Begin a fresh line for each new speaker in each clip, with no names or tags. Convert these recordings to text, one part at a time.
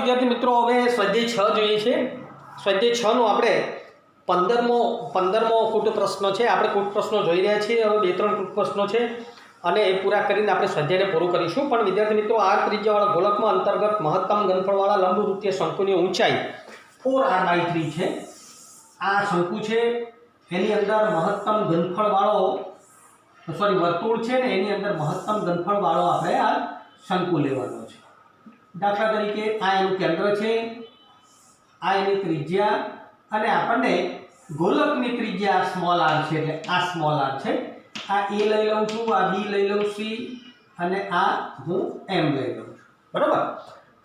विद्यार्थी मित्रों हवे स्वाध्याय 6 જોઈએ છે। स्वाध्याय 6 નો આપણે 15મો કૂટ પ્રશ્ન છે। આપણે કૂટ પ્રશ્નો જોઈ રહ્યા છીએ। હવે બે ત્રણ કૂટ પ્રશ્નો છે અને એ પૂરા કરીને આપણે સ્વાધ્યાયને પૂરું કરીશું। પણ વિદ્યાર્થી મિત્રો આ ત્રિજ્યાવાળા ગોળકમાં અંતર્ગત મહત્તમ ઘનફળવાળા લંબવૃત્તીય શંકુની ઊંચાઈ 4r/3 છે। આ શંકુ છે એની અંદર મહત્તમ ઘનફળવાળો વર્તુળ છે ને એની અંદર મહત્તમ ઘનફળવાળો આપણે આ શંકુ લેવાનો છે। દાખલા તરીકે આ એનું કેન્દ્ર છે, આ એની ત્રિજ્યા અને આપણને ગોલકની त्रिज्या स्मॉल r છે એટલે આ स्मॉल r છે। આ a લઈ લઉં છું, આ b લઈ લઉં c અને આ હું m લઈ લઉં છું। બરાબર,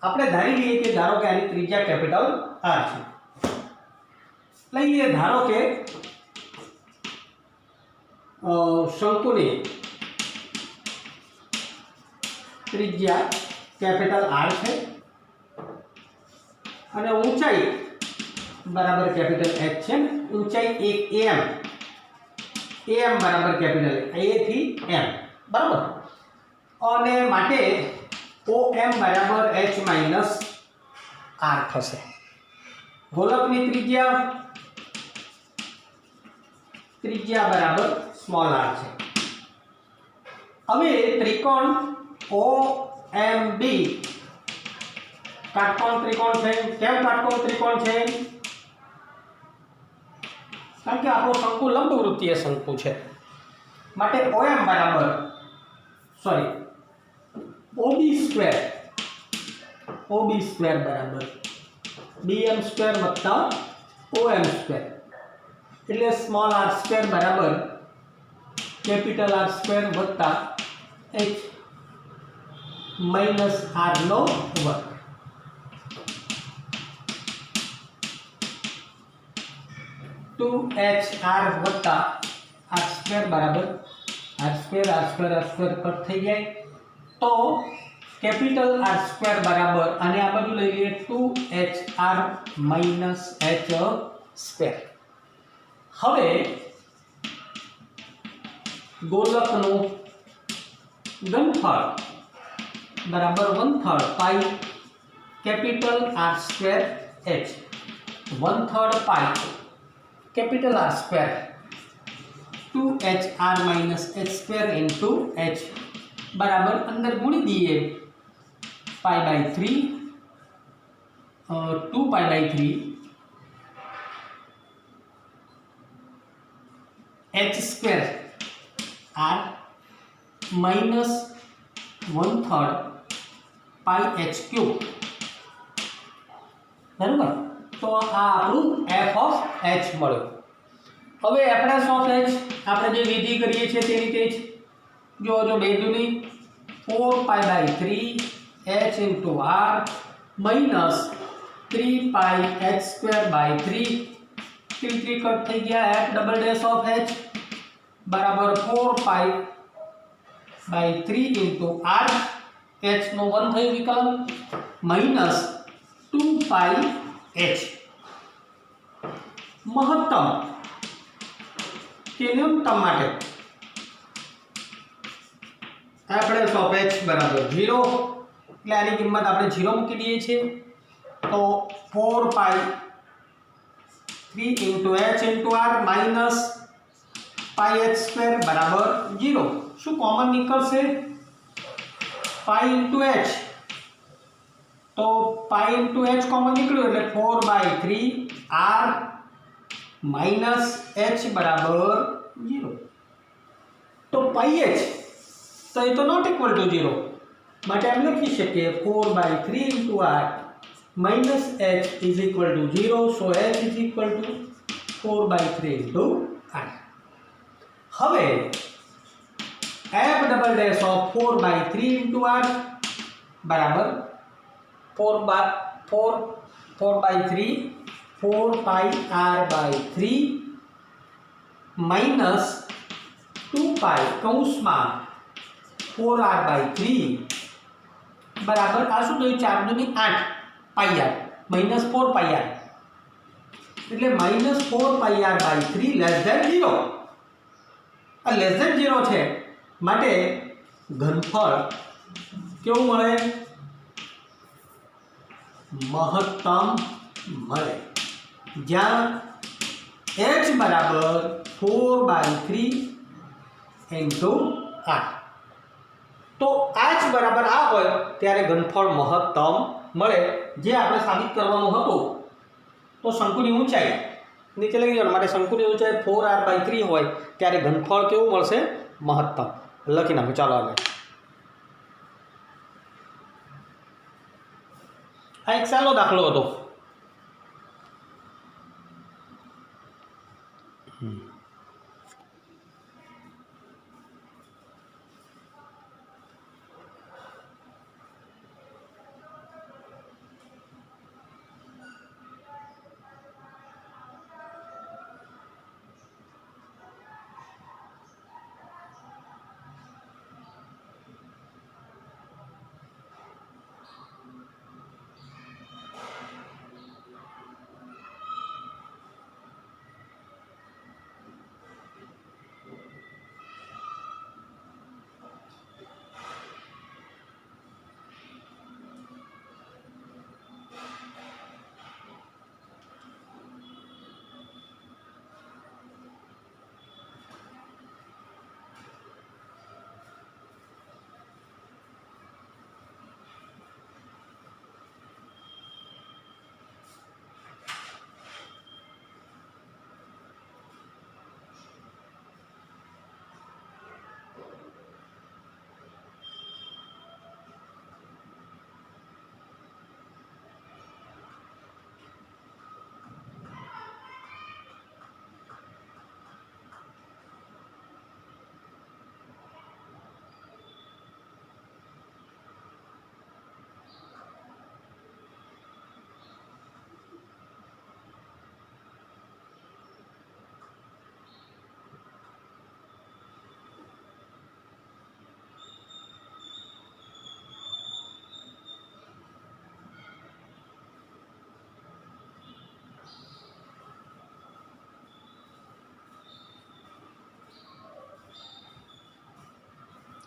આપણે ધારી લઈએ કે ધારો કે આની ત્રિજ્યા કેપિટલ r છે। લઈએ ધારો કે શંકુની त्रिज्या कैपिटल आर है અને ઊંચાઈ बराबर कैपिटल एच है। ऊंचाई एक एम बराबर कैपिटल ए थी एम बराबर और माटे ओ एम बराबर एच माइनस आर थशे। गोलकनी त्रिज्या बराबर स्मॉल आर है। हवे त्रिकोण ओ एम बी काटकोण त्रिकोण है। केम काटकोण त्रिकोण है? कारण के आपणो शंकु लंबवृत्तीय शंकु है माटे ओएम बराबर ओबी स्क्वेर बराबर बीएम स्क्वेर वत्ता ओएम स्क्वेर એટલે स्मॉल आर स्क्वेर बराबर कैपिटल आर स्क्वेर वत्ता एच माइनस आर नो वर्ग। 2hr वत्ता आर स्क्वेर बराबर आर स्क्वेर कट थी जाए तो कैपिटल आर स्क्वेर बराबर आने आ बाजू लई लीए 2hr माइनस h स्क्वेर। हवे गोलकनु घनफळ बराबर 1/3 pi capital R square H 1/3 pi capital R square 2hr minus H square into H बराबर अंदर गुणी दिए π/3 2π/3 एच स्क्वेर आर माइनस 1/3 पाई एच क्यूब बराबर। तो आ आपणु एफ ऑफ एच मळ्यो। हवे एफ डैश ऑफ एच आपणे जे विधि करीए छे ते रीते ज जो 2 दूनी 4π/3 h into r minus 3πh²/3 3 cut थी गया F double dash of H बराबर 4π/3 इंटू r h नो 1 थयो विकलन माइनस 2πh महत्तम के न्यूनतम माटे एफ डैश ऑफ एच बराबर 0 એટલે આની કિંમત આપણે 0 મૂકી દઈએ છીએ તો 4π3 into h into r minus πh² बराबर 0। શું કોમન નીકળશે π into h तो पाई इंटू एच कॉमन निकलो એટલે 4/3 r माइनस h बराबर 0। तो पाई h तो ये तो नॉट इक्वल टू 0 माटे हम लखी सके 4/3 into r minus h is equal to 0। So h is equal to 4/3 into r। हवे f double dash of 4/3 into r बराबर 4/3 4πr/3 माइनस 2π कौंस में 4r/3 बराबर आ शू थयुं 4 दूनी 8 πr माइनस 4πr એટલે माइनस 4πr/3 लेस देन 0। आ लेस देन 0 है माटे घनफळ केवुं मळे મહત્તમ મળે, જ્યાં h બરાબર 4/3 ઇન્ટુ 8. તો h બરાબર આ હોય ત્યારે ઘનફળ મહત્તમ મળે, જે આપણે સાબિત કરવાનું હતું. તો શંકુની ઊંચાઈ નીચે લઈ જવાનું માટે શંકુની ઊંચાઈ 4r/3 હોય ત્યારે ઘનફળ કેવું મળશે? મહત્તમ. લખી નાખો. ચાલો આગળ. આ એક સારો દાખલો હતો.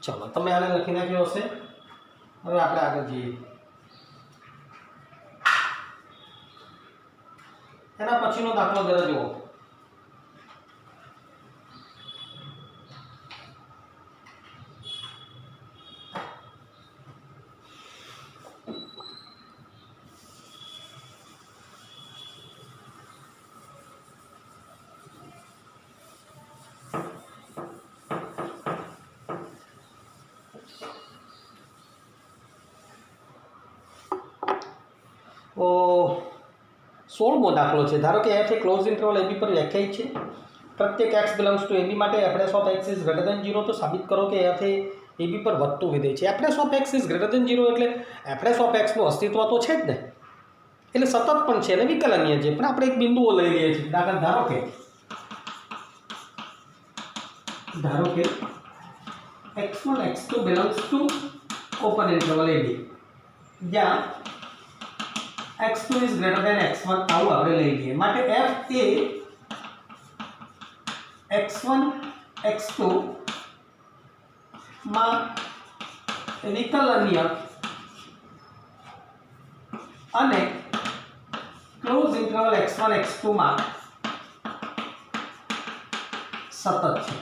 ચલો, તમે આને લખી નાખ્યો હશે. હવે આપણે આગળ જઈએ. એના પછીનો દાખલો જરા જુઓ. તો 16મો દાખલો છે. ધારો કે f એ ક્લોઝ ઇન્ટરવલ ab પર વ્યાખ્યાયિત છે. પ્રત્યેક x બિલોંગ્સ ટુ ab માટે f of x is greater than 0. તો સાબિત કરો કે f એ ab પર વધતું વિધેય છે. f of x is greater than 0 એટલે f ઓફ x નું અસ્તિત્વ તો છે જ ને, એટલે સતત પણ છે અને વિકલનીય છે. પણ આપણે એક બિંદુઓ લઈ લઈએ છીએ. ધારો કે x1 x2 belongs to open interval ab, જ્યાં x2 is greater than x1 આવું આપણે લઈ લઈએ. માટે f એ x1 x2 માં વિકલનીય અને ક્લોઝ ઇન્ટરવલ x1 x2 માં સતત છે.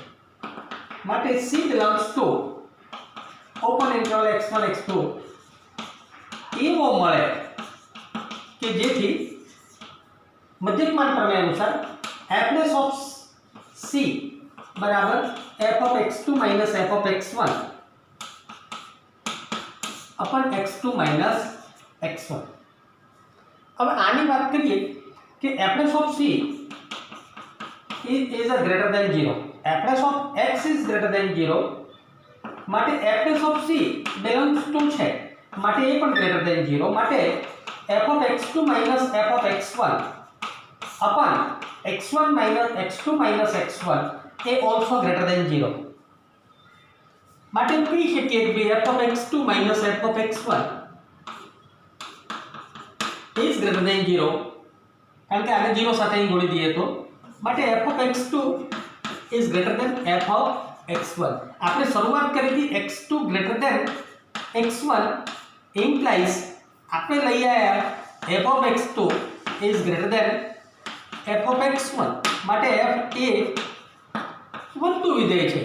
માટે c belongs to open interval x1 x2 એવો મળે કે જેથી મધ્યકમાન પ્રમેય અનુસાર f' ઓફ c બરાબર f of x2 minus f of x1 અપન x2 minus x1. હવે આની વાત કરીએ કે f' of c is a greater than 0. f' of x is greater than 0 માટે f' of c belongs to છે, માટે એ પણ greater than 0. માટે f of x2 minus f of x1 upon x1 minus x2 minus x1 A also greater than 0. માટે કહી શકીએ કે f of x2 minus f of x1 is greater than 0, કારણ કે આને 0 સાથે અહીં જોડી દઈએ તો. માટે f of x2 is greater than f of x1. આપણે શરૂઆત કરી હતી x2 greater than x1 implies આપણે લઈ આયા F of x2 is greater than F of x1 માટે f એ વધતું વિધેય છે,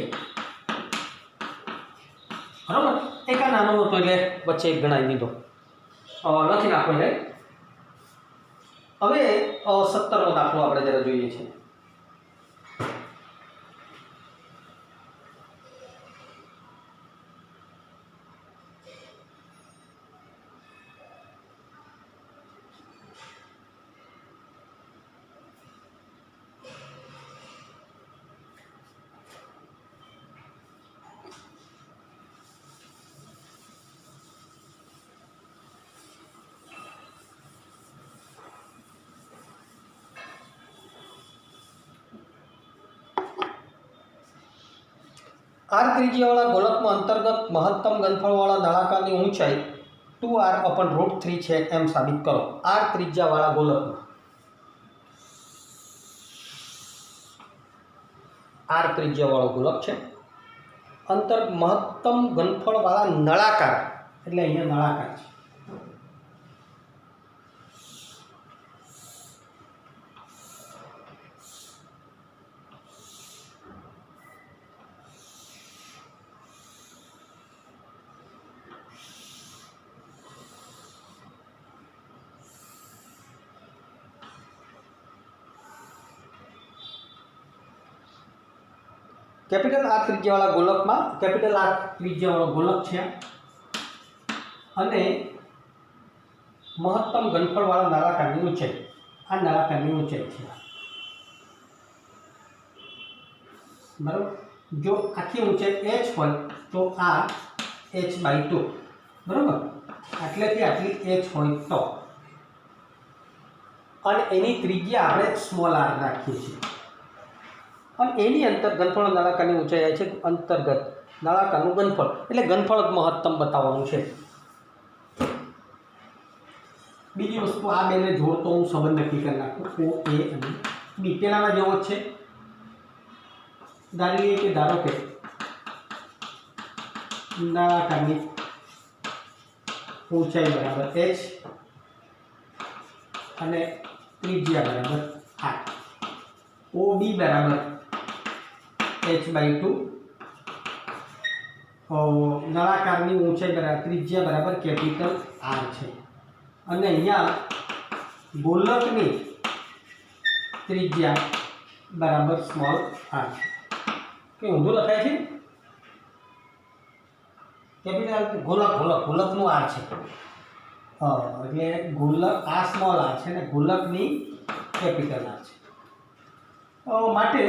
બરાબર. એક આ નાનો હતો એટલે વચ્ચે એક ગણાવી દીધો, લખી નાખો. એટલે હવે 17મો દાખલો આપણે જરા જોઈએ છીએ. આર ત્રિજ્યાવાળા ગોલકમાં અંતર્ગત મહત્તમ ઘનફળવાળા નળાકારની ઊંચાઈ 2r/√3 છે એમ સાબિત કરો. આર ત્રિજ્યાવાળા ગોલકમાં આર ત્રિજ્યાવાળો ગોલક છે, મહત્તમ ઘનફળવાળા નળાકાર, એટલે અહીંયા નળાકાર છે. કેપિટલ આર ત્રિજ્યાવાળા ગોલકમાં કેપિટલ આર ત્રિજ્યાવાળો ગોલક છે અને મહત્તમ ઘનફળવાળા નળાકારની ઊંચાઈ, આ નળાકારની ઊંચાઈ છે, બરાબર. જો આખી ઊંચાઈ h હોય તો આ h/2, બરાબર. આટલેથી આટલી h હોય તો, અને એની ત્રિજ્યા આપણે સ્મોલ r રાખીએ છીએ, અને એની અંતર ઘનફળ નળાકારની ઊંચાઈ આવે છે અંતર્ગત નળાકારનું ઘનફળ, એટલે ઘનફળ જ મહત્તમ બતાવવાનું છે. બીજી વસ્તુ, આ બેને જોડતો હું સંબંધ નક્કી કરી નાખું, ઓ એ અને બી પેલાના જેવો જ છે. ધારી લઈએ કે ધારો કે નળાકારની ઊંચાઈ બરાબર h અને ત્રિજ્યા બરાબર r, OB બરાબર h/2, નળાકારની ઊંચાઈ બરાબર ત્રિજ્યા બરાબર કેપિટલ R છે, અને અહીંયા ગોલકની ત્રિજ્યા બરાબર સ્મોલ r છે. કે ઊંધું લખાય છે, કેપિટલ ગોલકનું r છે, એટલે ગોલક આ સ્મોલ r છે ને ગોલકની કેપિટલ R છે. માટે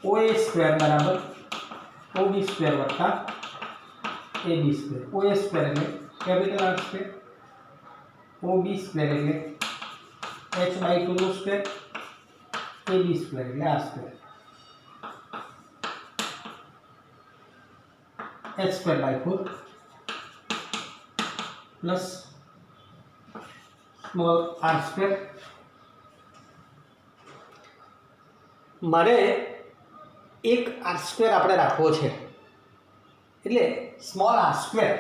OA સ્ક્વેર બરાબર OB સ્ક્વેર વત્તા AB સ્ક્વેર. OA સ્ક્વેર એટલે capital R square, OB square એટલે h/2 નો સ્ક્વેર, AB સ્ક્વેર એટલે R square, h²/4 plus small r square. મારે એક r સ્ક્વેર આપણે રાખવો છે, એટલે small r square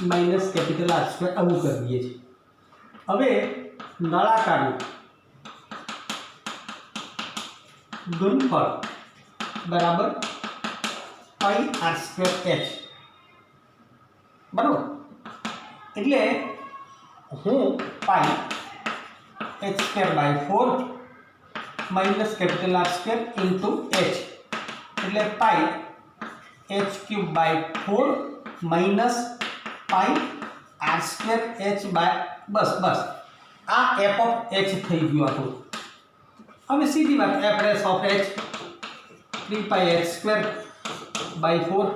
minus capital R square આવું કરી દઈએ છીએ. હવે નળાકારનું ઘનફળ બરાબર πr²h, બરાબર. એટલે હું π(h²/4) minus capital R square into h, એટલે πh³/4 માઇનસ πr²h બસ આ f ઓફ h થઈ ગયું આપણું. હવે સીધી વાત, f' of h 3πh²/4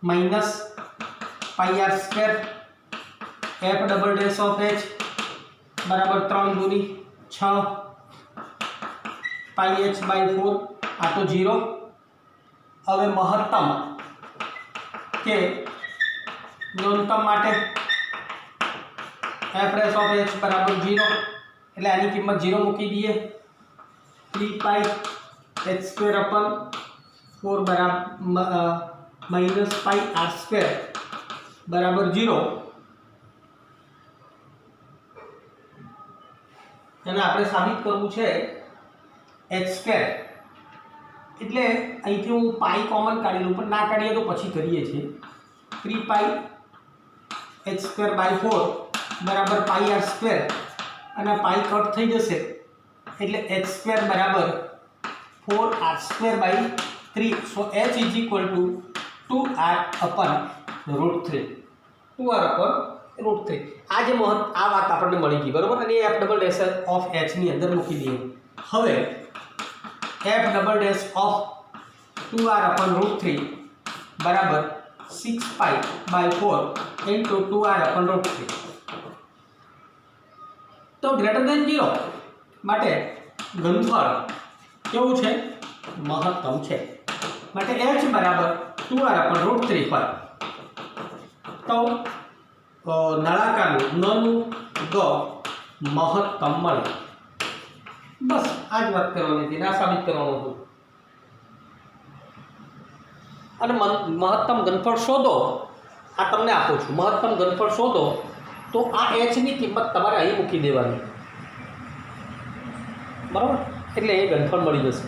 minus πr² f' of h બરાબર 3 દૂની 6 πh/4, આ તો 0. હવે મહત્તમ કે ન્યૂનતમ માટે f' ઓફ h બરાબર 0, એટલે આની કિંમત 0 મૂકી દઈએ. 3πh²/4 બરાબર માઇનસ πr² બરાબર 0 અને આપણે સાબિત કરવું છે h², એટલે અહીંથી હું પાઈ કોમન કાઢી લઉં, પણ ના કાઢીએ તો પછી કરીએ છીએ. 3 પાઈ h²/4 બરાબર પાઈ r², અને પાઈ કટ થઈ જશે એટલે h² બરાબર 4r²/3. So h is equal two 2r/√3. 2r/√3. આ જે આ વાત આપણને મળી ગઈ બરાબર, અને f double dash of h ની અંદર મૂકી દઈએ. હવે f double dash of 2r/√3 બરાબર 6π/4 ઇન્ટુ 2r/√3. તો ગ્રેટર દેન 0 માટે ઘનફળ કેવું છે? મહત્તમ છે. માટે h બરાબર 2r/√3 પર તો નળાકારનું નનું ગ મહત્તમ મળે. બસ આ જ વાત કરવાની હતી, ના સાબિત કરવાનું હતું. અને મહત્તમ ઘનફળ શોધો, આ તમને આપું છું. મહત્તમ ઘનફળ શોધો તો આ h ની કિંમત તમારે અહીં મૂકી દેવાની, બરાબર? એટલે એ ઘનફળ મળી જશે.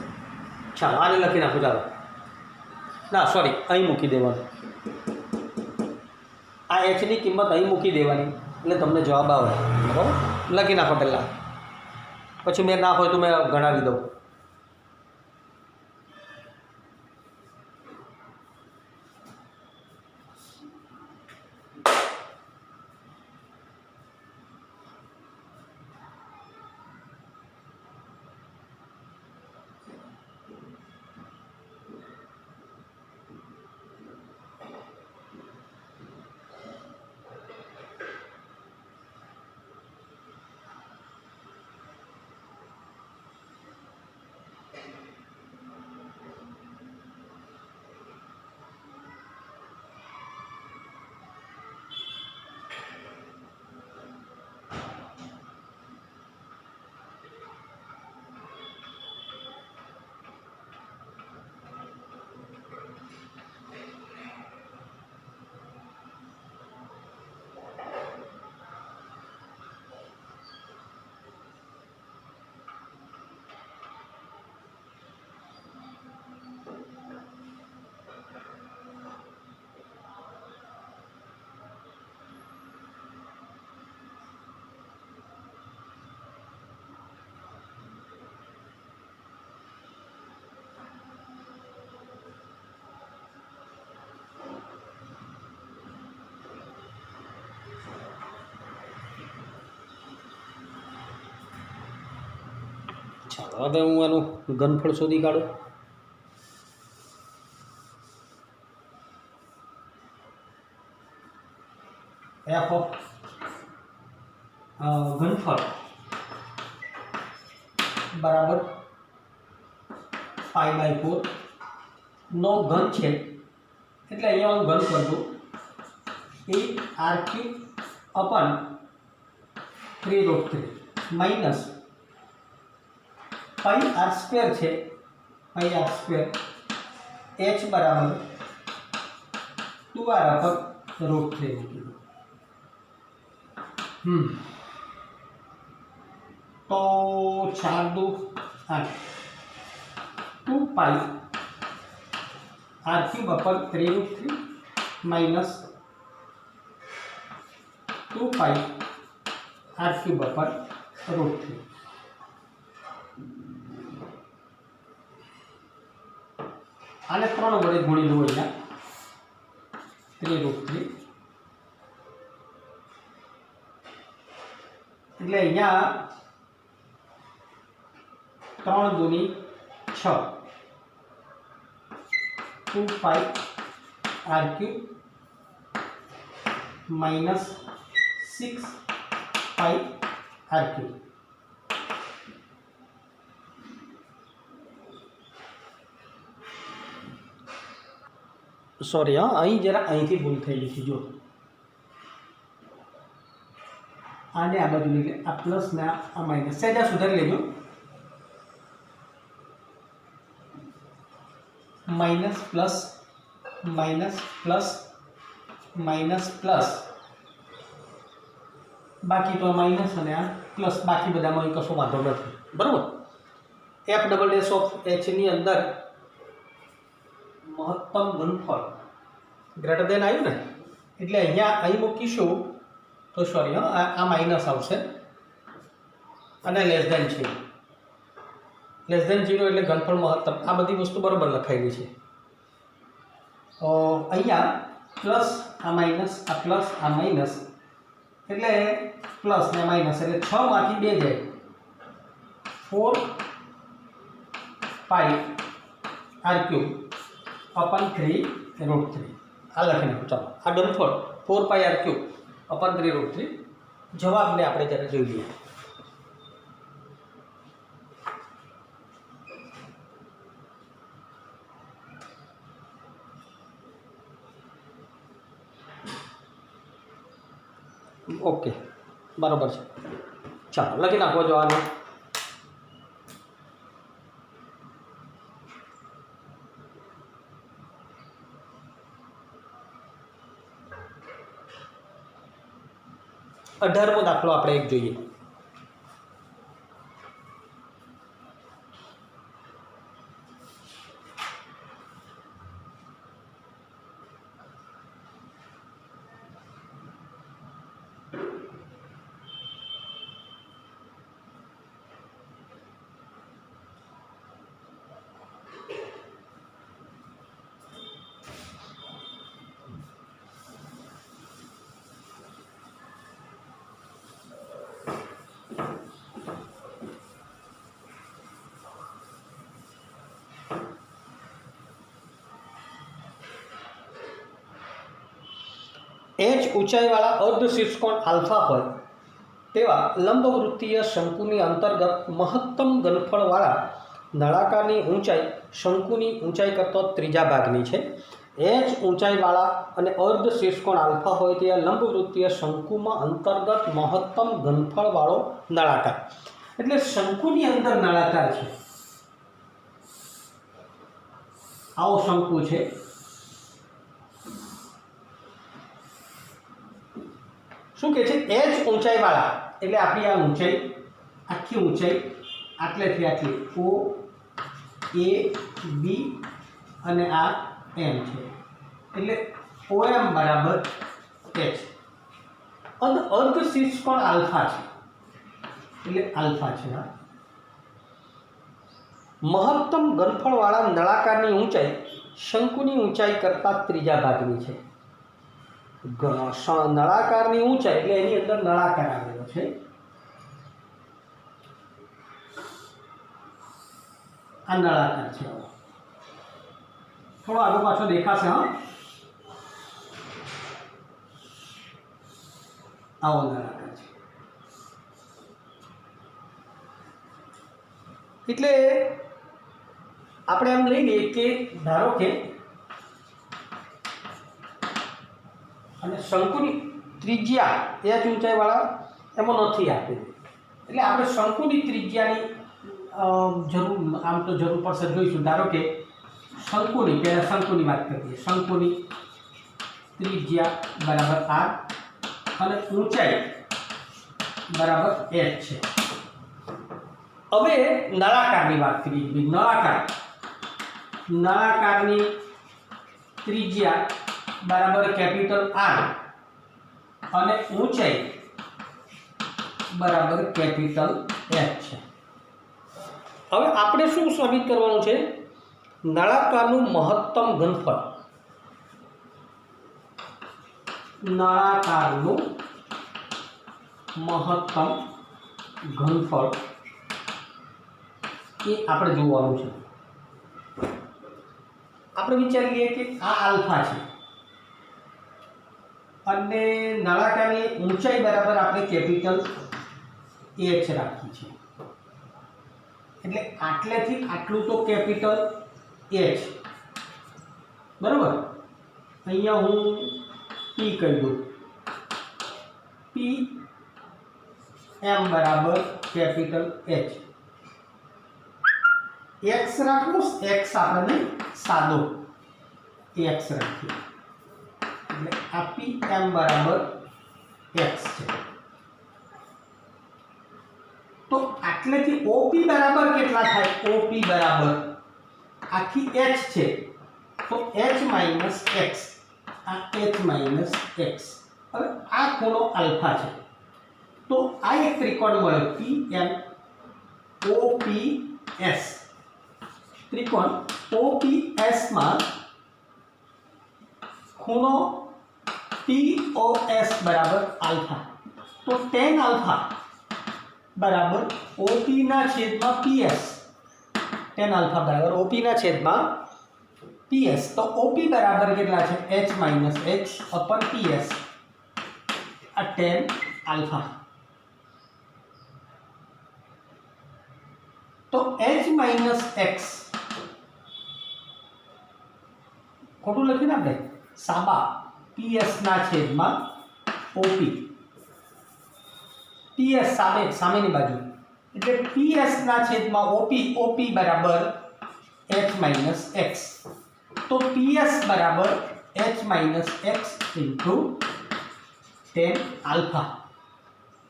ચાલો આને લખી નાખો. ચાલો, ના સોરી, અહીં મૂકી દેવાનું. આ h ની કિંમત અહીં મૂકી દેવાની એટલે તમને જવાબ આવે, બરાબર? લખી નાખો પહેલાં, પછી મેં ના હોય તો મેં ગણાવી દઉં. ચાલો હવે હું આનું ઘનફળ શોધી કાઢું. f ઓફ ઘનફળ બરાબર π/4 નો ઘન છે, એટલે અહીંયા હું ઘન કરી દઉં. r³ માઇનસ પાઈ r² છે, પાઈ r² h બરાબર 2r/√3. તો 4 દુ 8, 2 પાઈ r³ માઇનસ 2 પાઈ r³/√3. આને 3 વડે ગુણી દો. અહીંયા 3√3 એટલે અહીંયા 3 દુની 6, 2 પાઈ r³ માઇનસ 6 પાઈ r³. સોરી, હા, અહીં જરા અહીંથી ભૂલ થયેલી છે. જો આને આ બાજુ લઈ લે, આ પ્લસ ને આ માઇનસ સહેજા સુધારી લેજો. માઇનસ પ્લસ माइनस प्लस बाकी तो माइनस अने आ प्लस बाकी बधामां कशो वांधो नथी बराबर। F double dash of H नी अंदर महत्तम घनफळ ग्रेटर देन आव्युं ने एटले अहींया અહીં મૂકીશું तो सॉरी आ माइनस आवशे अने लेस देन छे लेस देन 0 એટલે ઘનફળ મહત્તમ આ બધી વસ્તુ બરાબર લખાયેલી છે। અહીંયા પ્લસ આ માઇનસ આ પ્લસ આ માઇનસ એટલે પ્લસ ને માઇનસ એટલે 6 માંથી 2 જાય 4 પાઈ r ક્યુબ अपन 3√3 आ लखी नाखो। चलो आ घनफળ 4 પાઈ r ક્યુબ अपन 3√3 जवाबने આપણે જ્યારે જોઈ લઈએ। ओके बराबर है। चलो लखी नाखो जवाब। 18मो दाखलो આપણે એક જોઈએ। एच ऊंचाईवाळा अर्धशीर्षकोण आल्फा होय तेवा लंबवृत्तीय शंकुनी अंतर्गत महत्तम घनफळवाळा नळाकारनी ऊंचाई शंकुनी ऊंचाई करता त्रीजा भागनी छे। एच ऊंचाईवाळा अने अर्धशीर्षकोण आल्फा होय ते लंबवृत्तीय शंकुमां अंतर्गत महत्तम घनफळवाळो नळाकार एटले शंकुनी अंदर नळाकार छे। आवो शंकु छे શું કહે છે એચ ઊંચાઈવાળા એટલે આપણી આ ઊંચાઈ આખી ઊંચાઈ આટલેથી આટલી ઓ એ બી અને આ એમ છે એટલે ઓ એમ બરાબર એચ અને અર્ધશીર્ષકોણ આલ્ફા છે એટલે આલ્ફા છે। આ મહત્તમ ઘનફળવાળા નળાકારની ઊંચાઈ શંકુની ઊંચાઈ કરતાં ત્રીજા ભાગની છે। नळाकारनी ऊंचाई એટલે એની અંદર નળાકાર આવેલો છે। આ નળાકાર છે। થોડો આગળ પાછો દેખાશે। હા આવો નળાકાર છે એટલે આપણે એમ લઈ લઈએ કે ધારો કે અને શંકુની ત્રિજ્યા એચ ઊંચાઈવાળા એમાં નથી આપેલી એટલે આપણે શંકુની ત્રિજ્યાની જરૂર આમ તો જરૂર પડશે જોઈશું। ધારો કે શંકુની પહેલાં શંકુની વાત કરીએ। શંકુની ત્રિજ્યા બરાબર આર અને ઊંચાઈ બરાબર એચ છે। હવે નળાકારની વાત કરીએ। નળાકારની ત્રિજ્યા बराबर कैपिटल आर અને ઊંચાઈ બરાબર कैपिटल एच છે। હવે આપણે શું સાબિત કરવાનું છે? નળાકારનું મહત્તમ ઘનફળ નળાકારનું મહત્તમ ઘનફળ એ આપણે જોવાનું છે। આપણે વિચારીએ કે આ આલ્ફા છે અને નળાકારની ઊંચાઈ બરાબર આપણે કેપિટલ એચ રાખી છે એટલે આટલેથી આટલું તો કેપિટલ એચ બરાબર। અહીંયા હું પી કહી દઉં પી એમ બરાબર કેપિટલ એચ एक्स રાખો एक्स આપણે સાદો एक्स રાખીએ એટલે આ PM બરાબર x છે। તો આટલેથી OP બરાબર કેટલા થાય? OP બરાબર આખી h છે તો h માઈનસ x, આ h માઈનસ x। હવે આ ખૂણો આલ્ફા છે તો આ એક ત્રિકોણ મળ્યો PM OPS। ત્રિકોણ OPS માં ખૂણો POS બરાબર આલ્ફા, તો tan આલ્ફા બરાબર OP ના છેદમાં PS। tan આલ્ફા બરાબર OP ના છેદમાં PS, તો OP બરાબર કેટલા છે? h માઈનસ x અપન PS, આ tan આલ્ફા। તો h માઈનસ x ખોટું લખ્યું ને આપણે, સાબા PS ના છેદમાં OP, PS સામેની બાજુ એટલે PS ના છેદમાં OP બરાબર h માઈનસ x। તો PS બરાબર h minus x into tan alpha.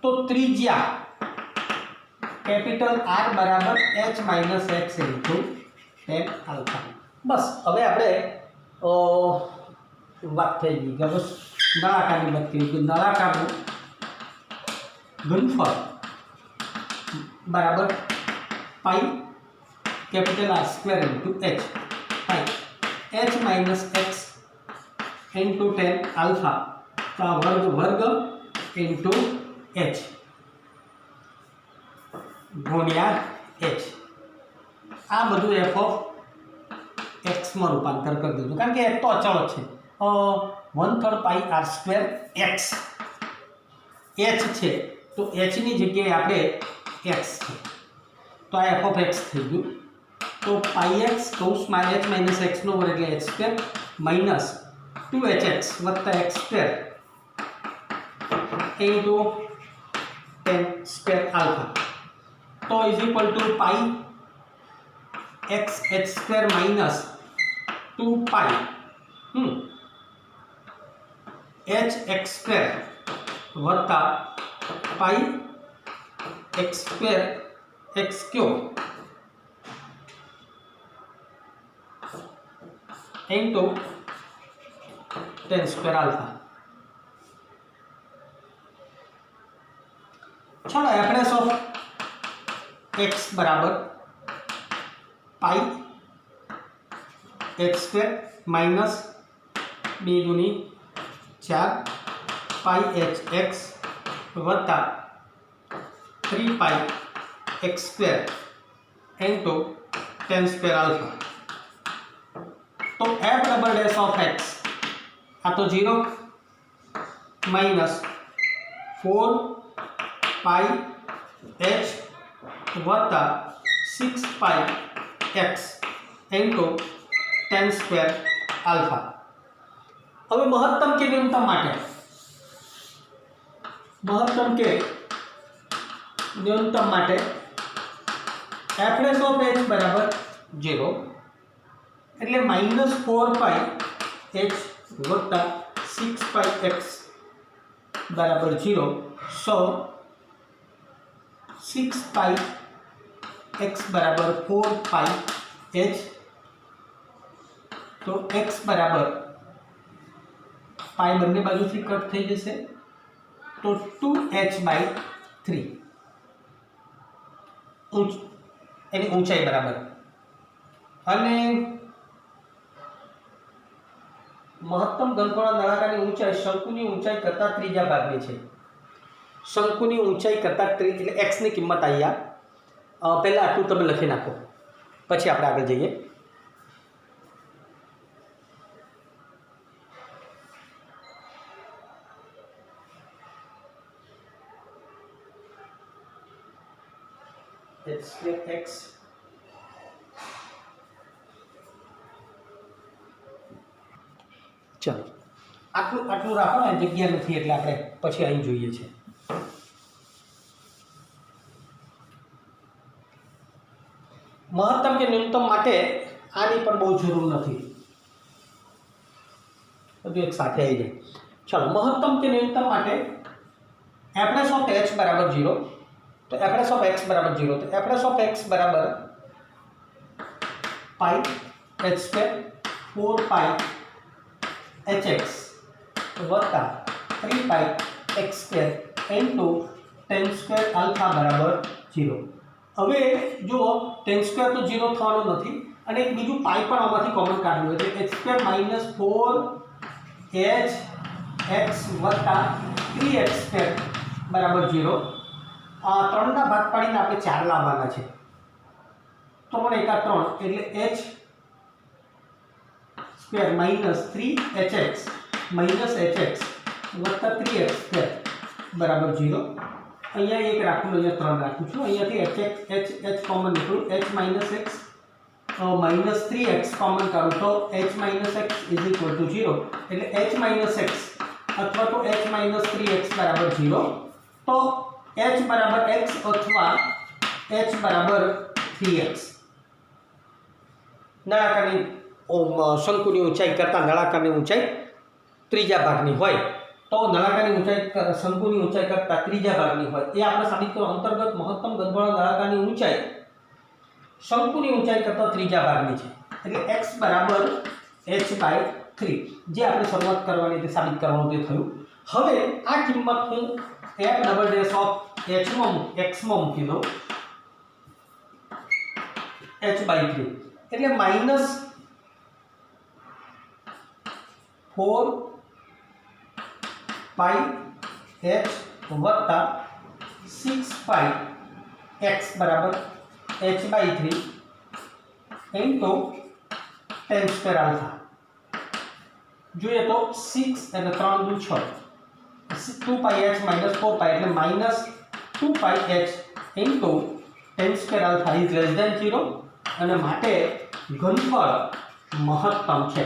તો ત્રિજ્યા કેપિટલ R બરાબર h minus x into tan alpha. બસ હવે આપણે વાત થઈ ગઈ કે બસ નળાકારની વાત કરી કે નળાકારનું ઘનફળ બરાબર pi capital R square into h, pi h minus x into tan alpha, તો આ વર્ગ ઇન્ટુ h ગુણ્યા h। આ બધું f ઓફ x માં રૂપાંતર કરી દીધું કારણ કે h તો અચળ છે। 1/3 પાઈ r સ્ક્વેર x h છે તો h ની જગ્યાએ આપણે x છે તો આ f ઓફ x થઈ ગયું। તો પાઈ x કૌંસમાં h માઈનસ x નો વર્ગ એટલે h સ્ક્વેર માઈનસ 2hx વત્તા x square into tan square alpha, તો is equal to pi x h square minus 2 pi h x square વત્તા pi x square x cube into tan square alpha. ચલો FS of x બરાબર pi x square minus 2 દૂની 4 pi h x વત્તા 3 pi x square into tan square alpha. તો f double dash of x આ તો 0 minus 4 pi h વત્તા 6 પાઈ x into tan square alpha. હવે મહત્તમ કે ન્યૂનતમ માટે f ઓફ h બરાબર 0 એટલે માઈનસ 4 પાઈ h વત્તા 6 પાઈ x બરાબર 0। સો 6 પાઈ x બરાબર 4 પાઈ h, તો x બરાબર પાઈ બંને બાજુથી કટ થઈ જશે તો 2h/3 એની ઊંચાઈ બરાબર। અને મહત્તમ ઘનફળ નળાકારની ઊંચાઈ શંકુની ઊંચાઈ કરતાં ત્રીજા ભાગની છે। શંકુની ઊંચાઈ કરતાં એટલે x ની કિંમત અહીંયા પહેલાં આટલું તમે લખી નાખો પછી આપણે આગળ જઈએ। x ચાલો આટલું રાખો ને, જગ્યા નથી એટલે આપણે પછી અહીં જોઈએ છે। મહત્તમ કે ન્યૂનતમ માટે આની પણ બહુ જરૂર નથી। બધું એક સાથે આવી જાય। ચલો મહત્તમ કે ન્યૂનતમ માટે એફએસ ઓફ એચ બરાબર 0, તો એફએસ ઓફ એક્સ બરાબર 0, તો એફએસ ઓફ એક્સ બરાબર pi h square 4 pi h x વત્તા 3 pi x square into tan square alpha બરાબર 0। હવે જુઓ ટેન સ્ક્વેર તો 0 થવાનો નથી અને એક બીજું પાઈ પણ આમાંથી કોમન કાઢવું એટલે H square minus 4 H x વત્તા 3 એક્સ સ્ક્વેર બરાબર 0। આ ત્રણના ભાગ પાડીને આપણે 4 લાવવાના છે, 3 એકા 3 એટલે H square minus 3hx minus hx વત્તા 3x સ્ક્વેર બરાબર 0। અહીંયા એક રાખું, અહીંયા 3 રાખું છું, અહીંયાથી h કોમન નીકળું, h minus x minus 3x common કરું તો h minus x is equal two 0, એટલે h માઇનસ એક્સ અથવા તો h માઇનસ 3x બરાબર 0। તો h બરાબર x અથવા h બરાબર 3x। નળાકારની શંકુની ઊંચાઈ કરતાં નળાકારની ઊંચાઈ ત્રીજા ભાગની હોય તો નળાકારની ઊંચાઈ શંકુની ઊંચાઈ કરતાં ત્રીજા ભાગની હોય એ આપણે સાબિત કરો। અંતર્ગત મહત્તમ ઘનફળ નળાકારની ઊંચાઈ શંકુની ઊંચાઈ કરતાં ત્રીજા ભાગની છે એટલે x બરાબર h/3 જે આપણે શરૂઆત કરવાની તે સાબિત કરવાનું તે થયું। હવે આ કિંમત હું f double dash of h માં x માં મૂકી દઉં h/3 એટલે માઇનસ 4 પાઈ h વત્તા 6 પાઈ x બરાબર h/3 into tan square alpha. જોઈએ તો 6 એટલે 3 દુ 6, 2 પાઈ h માઇનસ 4 પાઈ એટલે minus 2 pi h into tan square alpha is less than 0 અને માટે ઘનફળ મહત્તમ છે।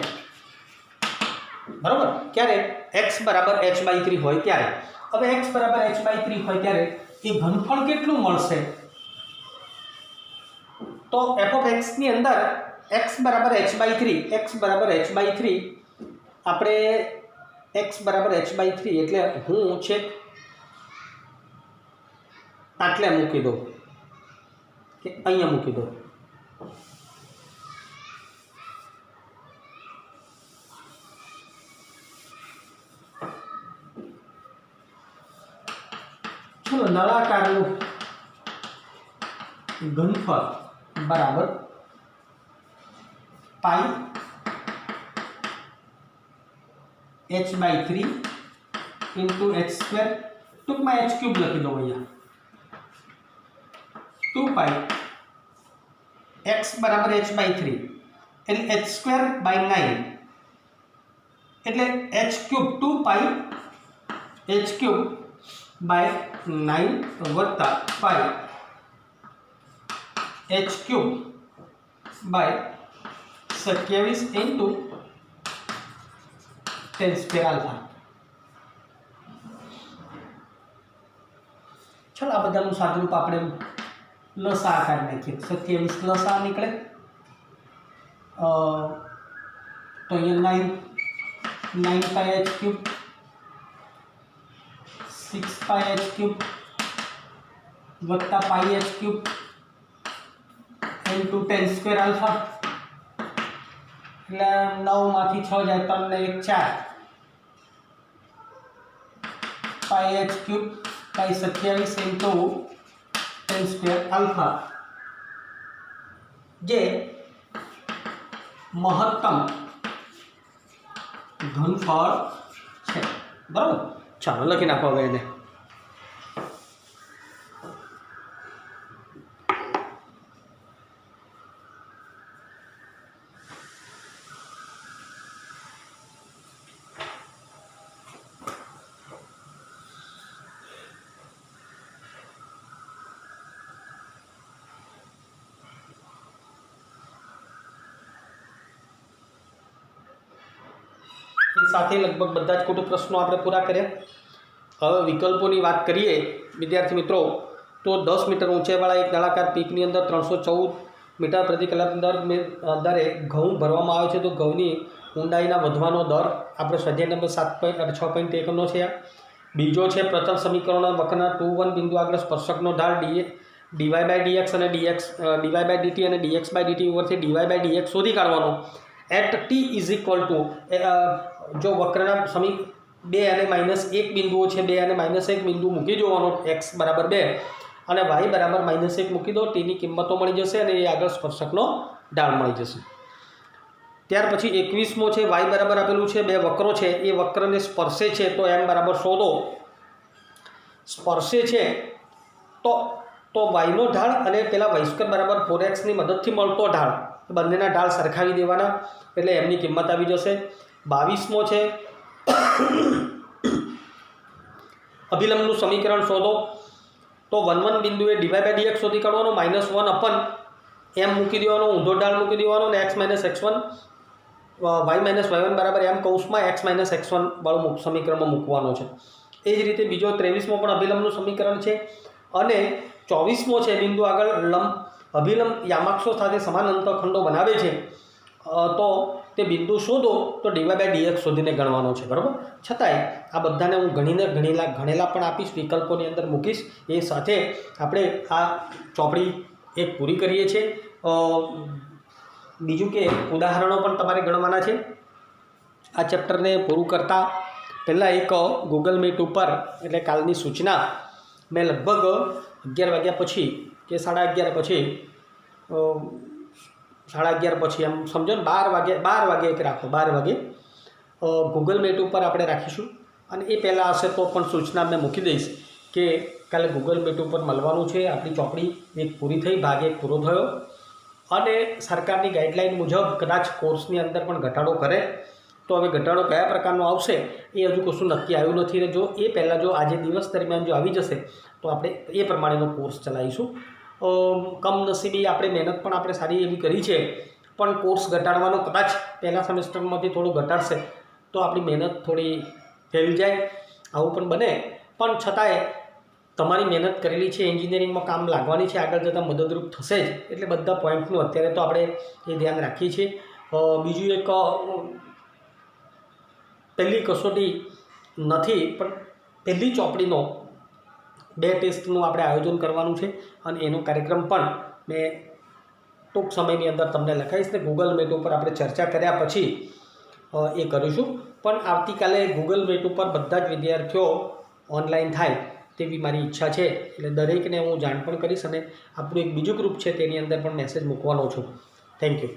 બરાબર, ક્યારે x બરાબર h/3 હોય ત્યારે। હવે x બરાબર h/3 હોય ત્યારે એ ઘનફળ કેટલું મળશે તો f ઓફ x ની અંદર x બરાબર h/3 આપણે x બરાબર h/3 એટલે હું છે આટલે મૂકી દઉં કે અહીંયા મૂકી દઉં। ચલો નળાકારનું ઘનફળ બરાબર પાઈ h/3 ઇન્ટુ h સ્ક્વેર, ટૂંકમાં h ક્યુબ લખી દો અહીંયા, 2 પાઈ x બરાબર h/3 એટલે h સ્ક્વેર બાય 9 એટલે h cube 2 pi h cube by 9 વત્તા pi h cube by 27 into tan square alpha. ચલો આ બધાનું સાદુરૂપ આપણે લસા કાઢી નાખીએ, 27 લસા નીકળે તો અહીંયા 9 pi h cube 6 pi h cube વત્તા pi h cube into tan square alpha એટલે 9 માંથી 6 જાય 3 ને 1 4 pi h cube by 27 into tan square alpha જે મહત્તમ ઘનફળ છે। બરાબર, ચાલો લખી નાખો હવે એને। સાથે લગભગ બધા જ કુટુંબ પ્રશ્નો આપણે પૂરા કર્યા। હવે વિકલ્પોની વાત કરીએ વિદ્યાર્થી મિત્રો તો 10 મીટર ઊંચાઈવાળા એક નળાકાર પીપની અંદર 314 મીટર પ્રતિ કલાક દરે ઘઉં ભરવામાં આવે છે તો ઘઉંની ઊંડાઈના વધવાનો દર આપણે સ્વાધ્યાય નંબર 6.1 છે. બીજો છે પ્રથમ સમીકરણ વક્રના 2, 1 બિંદુ આગળ સ્પર્શકનો ઢાળ dy/dx અને dy/dt અને dx/dt ઉપરથી dy/dx શોધી કાઢવાનો. At t is equal to જો વક્રના સમી 2 અને -1 બિંદુઓ છે, 2 અને -1 બિંદુ મૂકી દેવાનો, x બરાબર 2 અને y બરાબર -1 મૂકી દો. ટીની કિંમતો મળી જશે અને એ આગળ સ્પર્શકનો ઢાળ મળી જશે. ત્યાર પછી 21મો છે, y બરાબર આપેલું છે 2 વક્રો છે, એ વક્રને સ્પર્શે છે તો m બરાબર શોધો. સ્પર્શે છે તો yનો ઢાળ અને પેલા y² બરાબર 4xની મદદથી મળતો ઢાળ, બંનેના ઢાળ સરખાવી દેવાના એટલે એમની કિંમત આવી જશે. 22મો છે અભિલંબનું સમીકરણ શોધો. તો 1, 1 બિંદુએ dy/dx શોધી કાઢવાનો, -1/m મૂકી દેવાનો, ઊંધો ઢાળ મૂકી દેવાનો અને x - x1 y - y1 બરાબર m કૌંસમાં x - x1 વાળું સમીકરણમાં મૂકવાનો છે. એ જ રીતે બીજો 23મો પણ અભિલંબનું સમીકરણ છે અને 24મો છે બિંદુ આગળ અભિલંબ યામાક્ષો સાથે સમાન અંતઃખંડો બનાવે છે તો તે બિંદુ શોધો તો dy/dx શોધીને ગણવાનો છે. બરાબર. છતાંય આ બધાને હું ગણેલા પણ આપીશ, વિકલ્પોની અંદર મૂકીશ. એ સાથે આપણે આ ચોપડી એક પૂરી કરીએ છીએ. બીજું કે ઉદાહરણો પણ તમારે ગણવાના છે. આ ચેપ્ટરને પૂરું કરતાં પહેલાં એક ગૂગલ મીટ ઉપર એટલે કાલની સૂચના મેં લગભગ 11 વાગ્યા પછી કે 11:30 પછી 11:30 પછી એમ સમજો ને 12 વાગે એક રાખો, 12 વાગે ગૂગલ મીટ ઉપર આપણે રાખીશું. અને એ પહેલાં હશે તો પણ સૂચના મેં મૂકી દઈશ કે કાલે ગૂગલ મીટ ઉપર મળવાનું છે. આપણી ચોપડી એક પૂરી થઈ, ભાગ એક પૂરો થયો અને સરકારની ગાઈડલાઇન મુજબ કદાચ કોર્સની અંદર પણ ઘટાડો કરે તો હવે ઘટાડો કયા પ્રકારનો આવશે એ હજુ કશું નક્કી આવ્યું નથી. અને જો એ પહેલાં જો આજે દિવસ દરમિયાન જો આવી જશે તો આપણે એ પ્રમાણેનો કોર્સ ચલાવીશું. કમનસીબી આપણે મહેનત પણ આપણે સારી એવી કરી છે, પણ કોર્સ ઘટાડવાનો કદાચ પહેલા સેમેસ્ટરમાંથી થોડું ઘટાડશે તો આપણી મહેનત થોડી ફેલ જાય, આવું પણ બને. પણ છતાંય તમારી મહેનત કરેલી છે, એન્જિનિયરિંગમાં કામ લાગવાની છે, આગળ જતાં મદદરૂપ થશે જ. એટલે બધા પોઈન્ટનું અત્યારે તો આપણે એ ધ્યાન રાખીએ છીએ. બીજું એક પહેલી કસોટી નથી પણ પહેલી ચોપડીનો 2 ટેસ્ટનું આપણે આયોજન કરવાનું છે અને એનો કાર્યક્રમ પણ મેં ટૂંક સમયની અંદર તમને લખાઈશ ને ગૂગલ મીટ ઉપર આપણે ચર્ચા કર્યા પછી એ કરીશું. પણ આવતીકાલે ગૂગલ મીટ ઉપર બધા જ વિદ્યાર્થીઓ ઓનલાઈન થાય તેવી મારી ઈચ્છા છે. એટલે દરેકને હું જાણ પણ કરીશ અને આપણું એક બીજું ગ્રુપ છે તેની અંદર પણ મેસેજ મૂકવાનો છું. Thank you.